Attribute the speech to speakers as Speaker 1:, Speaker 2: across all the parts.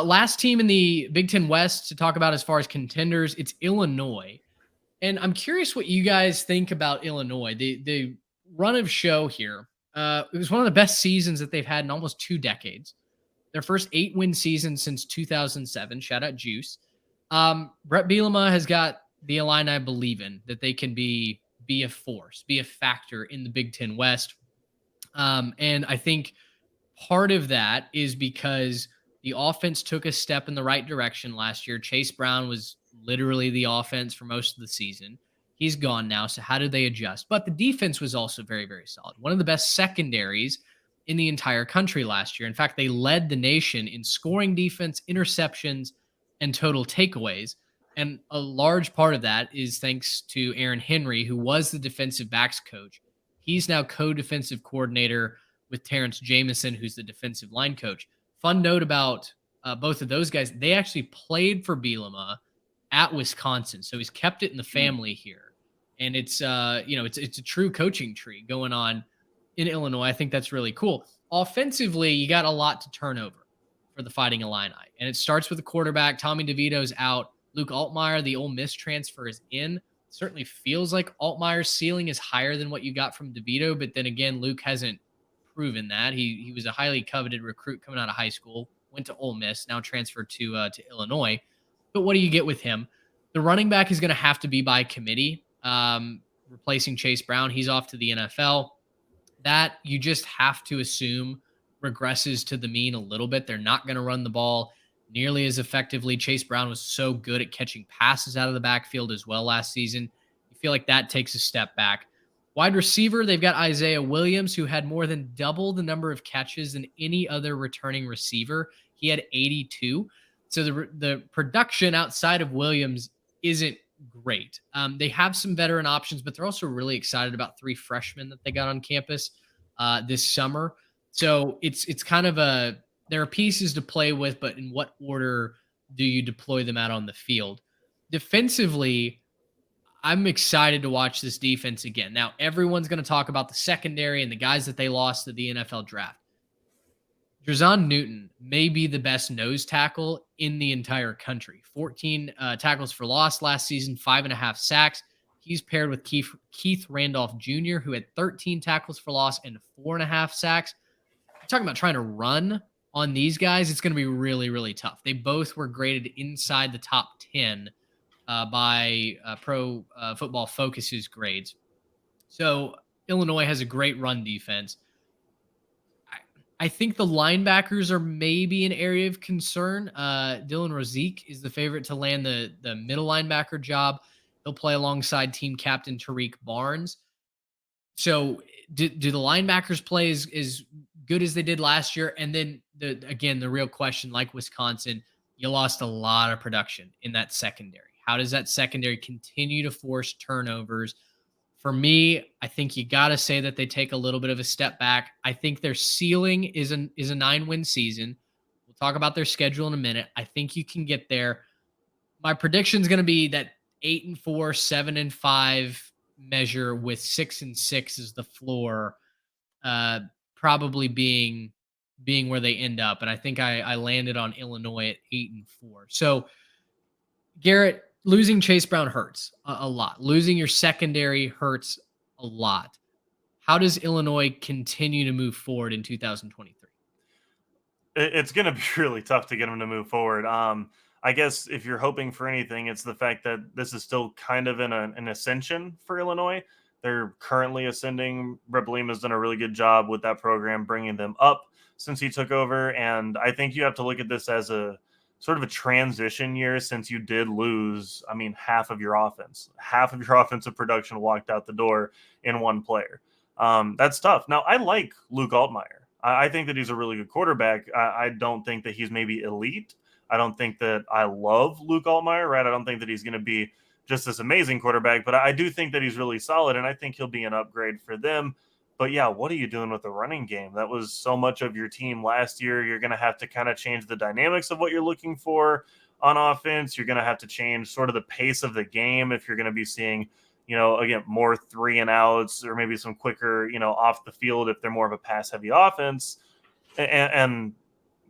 Speaker 1: Last team in the Big Ten West to talk about as far as contenders, it's Illinois. And I'm curious what you guys think about Illinois. The run of show here, it was one of the best seasons that they've had in almost 2 decades. Their first 8-win season since 2007. Shout out Juice. Brett Bielema has got the Illini believe in that they can be a force, be a factor in the Big Ten West. And I think part of that is because the offense took a step in the right direction last year. Chase Brown was literally the offense for most of the season. He's gone now. So how did they adjust? But the defense was also very, very solid. One of the best secondaries in the entire country last year. In fact, they led the nation in scoring defense, interceptions, and total takeaways. And a large part of that is thanks to Aaron Henry, who was the defensive backs coach. He's now co-defensive coordinator with Terrence Jamison, who's the defensive line coach. Fun note about both of those guys, they actually played for Bielema at Wisconsin. So he's kept it in the family here. And it's it's a true coaching tree going on in Illinois. I think that's really cool. Offensively, you got a lot to turn over for the Fighting Illini. And it starts with the quarterback. Tommy DeVito's out. Luke Altmaier, the Ole Miss transfer, is in. Certainly feels like Altmaier's ceiling is higher than what you got from DeVito. But then again, Luke hasn't proven that. He was a highly coveted recruit coming out of high school, went to Ole Miss, now transferred to Illinois. But what do you get with him? The running back is going to have to be by committee, replacing Chase Brown. He's off to the NFL. That you just have to assume regresses to the mean a little bit. They're not going to run the ball nearly as effectively. Chase Brown was so good at catching passes out of the backfield as well last season. You feel like that takes a step back. Wide receiver, they've got Isaiah Williams, who had more than double the number of catches than any other returning receiver. He had 82. So the production outside of Williams isn't great. They have some veteran options, but they're also really excited about 3 freshmen that they got on campus this summer. So it's kind of there are pieces to play with, but in what order do you deploy them out on the field? Defensively, I'm excited to watch this defense again. Now, everyone's going to talk about the secondary and the guys that they lost to the NFL draft. Drazon Newton may be the best nose tackle in the entire country. 14 tackles for loss last season, 5.5 sacks. He's paired with Keith Randolph Jr., who had 13 tackles for loss and 4.5 sacks. You're talking about trying to run on these guys. It's going to be really, really tough. They both were graded inside the top 10 by Pro Football Focus's grades. So Illinois has a great run defense. I think the linebackers are maybe an area of concern. Dylan Rozek is the favorite to land the middle linebacker job. He'll play alongside team captain Tariq Barnes. So do the linebackers play as good as they did last year? And then the real question, like Wisconsin, you lost a lot of production in that secondary. How does that secondary continue to force turnovers? For me, I think you got to say that they take a little bit of a step back. I think their ceiling is a 9-win season. We'll talk about their schedule in a minute. I think you can get there. My prediction is going to be that 8-4, 7-5 measure with 6-6 as the floor, probably being where they end up. And I think I landed on Illinois at 8-4. So Garrett, losing Chase Brown hurts a lot. Losing your secondary hurts a lot. How does Illinois continue to move forward in 2023?
Speaker 2: It's going to be really tough to get them to move forward. I guess if you're hoping for anything, it's the fact that this is still kind of in an ascension for Illinois. They're currently ascending. Brett Bielema has done a really good job with that program, bringing them up since he took over. And I think you have to look at this as a sort of a transition year, since you did lose, half of your offense. Half of your offensive production walked out the door in one player. That's tough. Now, I like Luke Altmaier. I think that he's a really good quarterback. I don't think that he's maybe elite. I don't think that I love Luke Altmaier, right? I don't think that he's going to be just this amazing quarterback, but I do think that he's really solid, and I think he'll be an upgrade for them. But yeah, what are you doing with the running game? That was so much of your team last year. You're going to have to kind of change the dynamics of what you're looking for on offense. You're going to have to change sort of the pace of the game if you're going to be seeing, again, more 3-and-outs or maybe some quicker, off the field if they're more of a pass-heavy offense. And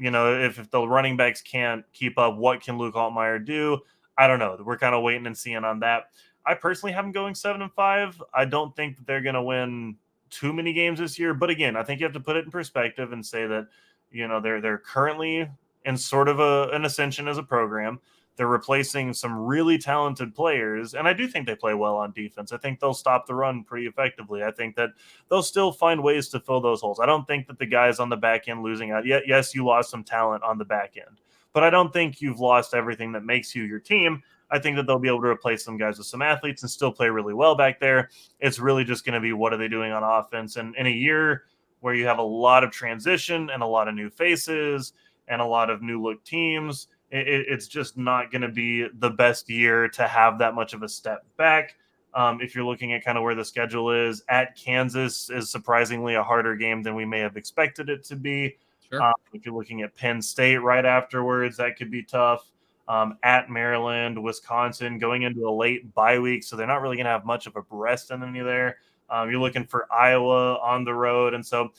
Speaker 2: if the running backs can't keep up, what can Luke Altmaier do? I don't know. We're kind of waiting and seeing on that. I personally have them going 7-5. I don't think that they're going to win too many games this year, but again, I think you have to put it in perspective and say that they're currently in sort of an ascension as a program. They're replacing some really talented players, and I do think they play well on defense. I think they'll stop the run pretty effectively. I think that they'll still find ways to fill those holes. I don't think that the guys on the back end losing out. Yes, you lost some talent on the back end, but I don't think you've lost everything that makes you your team. I think that they'll be able to replace some guys with some athletes and still play really well back there. It's really just going to be what are they doing on offense. And in a year where you have a lot of transition and a lot of new faces and a lot of new look teams, it's just not going to be the best year to have that much of a step back. If you're looking at kind of where the schedule is, at Kansas is surprisingly a harder game than we may have expected it to be.
Speaker 1: Sure.
Speaker 2: If you're looking at Penn State right afterwards, that could be tough. At Maryland, Wisconsin, going into a late bye week, so they're not really going to have much of a rest in any there. You're looking for Iowa on the road, and so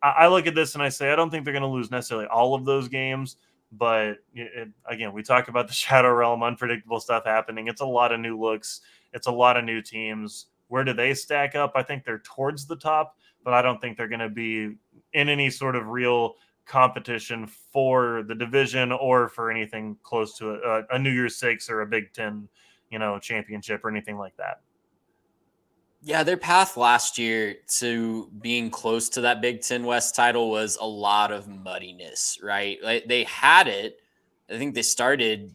Speaker 2: I look at this and I say I don't think they're going to lose necessarily all of those games, but again, we talk about the Shadow Realm, unpredictable stuff happening. It's a lot of new looks. It's a lot of new teams. Where do they stack up? I think they're towards the top, but I don't think they're going to be in any sort of real competition for the division or for anything close to a New Year's Six or a Big Ten, championship or anything like that.
Speaker 3: Yeah, their path last year to being close to that Big Ten West title was a lot of muddiness, right? Like they had it. I think they started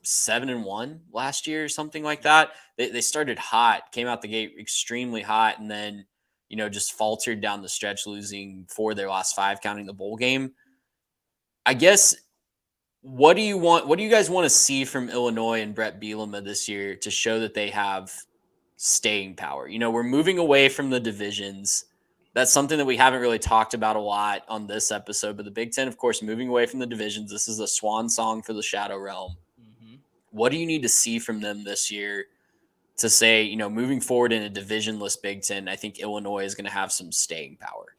Speaker 3: 7-1 last year or something like that. They started hot, came out the gate extremely hot, and then just faltered down the stretch, losing 4 of their last 5, counting the bowl game. I guess what do you guys want to see from Illinois and Brett Bielema this year to show that they have staying power? We're moving away from the divisions. That's something that we haven't really talked about a lot on this episode, but the Big Ten, of course, moving away from the divisions. This is a swan song for the Shadow Realm. Mm-hmm. What do you need to see from them this year to say, moving forward in a divisionless Big Ten, I think Illinois is going to have some staying power?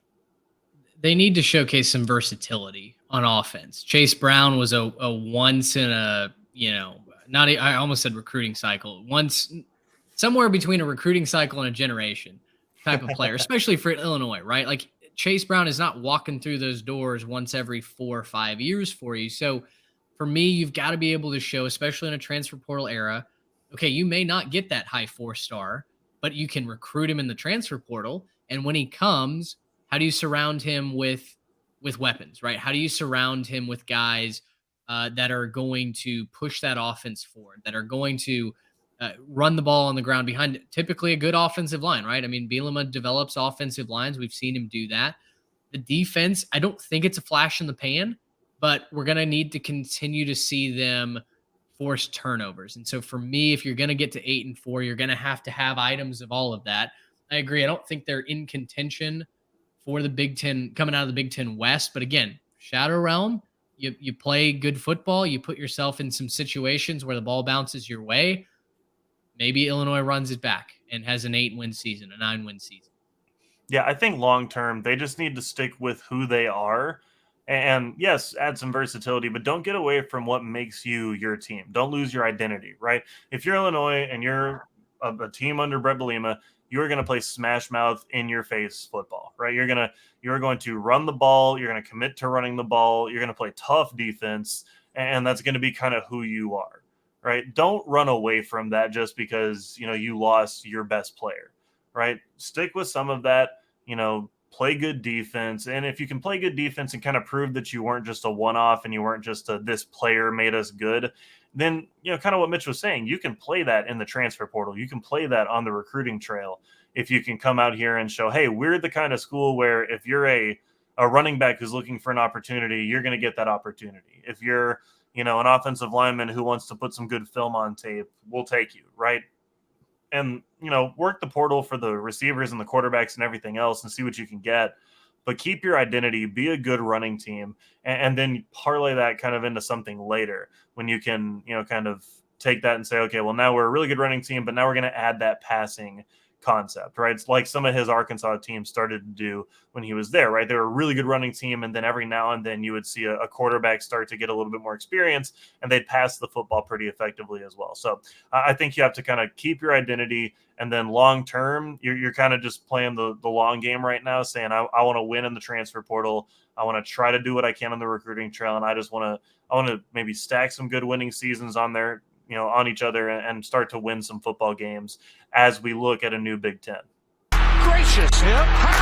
Speaker 1: They need to showcase some versatility on offense. Chase Brown was a once in a, I almost said recruiting cycle. Once somewhere between a recruiting cycle and a generation type of player, especially for Illinois, right? Like Chase Brown is not walking through those doors once every 4 or 5 years for you. So for me, you've got to be able to show, especially in a transfer portal era, okay, you may not get that high 4-star, but you can recruit him in the transfer portal. And when he comes, how do you surround him with weapons, right? How do you surround him with guys that are going to push that offense forward, that are going to run the ball on the ground behind typically a good offensive line, right? I mean, Bielema develops offensive lines. We've seen him do that. The defense, I don't think it's a flash in the pan, but we're going to need to continue to see them force turnovers. And so for me, if you're going to get to 8-4, you're going to have items of all of that. I agree. I don't think they're in contention for the Big Ten, coming out of the Big Ten West. But again, Shadow Realm, you play good football. You put yourself in some situations where the ball bounces your way. Maybe Illinois runs it back and has an 8-win season, a 9-win season.
Speaker 2: Yeah, I think long term, they just need to stick with who they are. And yes, add some versatility, but don't get away from what makes you your team. Don't lose your identity, right? If you're Illinois and you're a team under Brett Bielema, you're going to play smash mouth in your face football, right? You're going to run the ball. You're going to commit to running the ball. You're going to play tough defense, and that's going to be kind of who you are, right? Don't run away from that just because, you lost your best player, right? Stick with some of that, play good defense. And if you can play good defense and kind of prove that you weren't just a one-off and you weren't just this player made us good, then, kind of what Mitch was saying, you can play that in the transfer portal. You can play that on the recruiting trail. If you can come out here and show, hey, we're the kind of school where if you're a running back who's looking for an opportunity, you're going to get that opportunity. If you're, an offensive lineman who wants to put some good film on tape, we'll take you, right? And, work the portal for the receivers and the quarterbacks and everything else and see what you can get. But keep your identity, be a good running team, and then parlay that kind of into something later when you can, kind of take that and say, okay, well, now we're a really good running team, but now we're going to add that passing concept, right? It's like some of his Arkansas teams started to do when he was there, right? They were a really good running team, and then every now and then you would see a quarterback start to get a little bit more experience, and they'd pass the football pretty effectively as well. So I think you have to kind of keep your identity, and then long term, you're kind of just playing the long game right now, saying I want to win in the transfer portal. I want to try to do what I can on the recruiting trail, and I want to maybe stack some good winning seasons on there, on each other, and start to win some football games as we look at a new Big Ten.
Speaker 4: Gracious, yeah.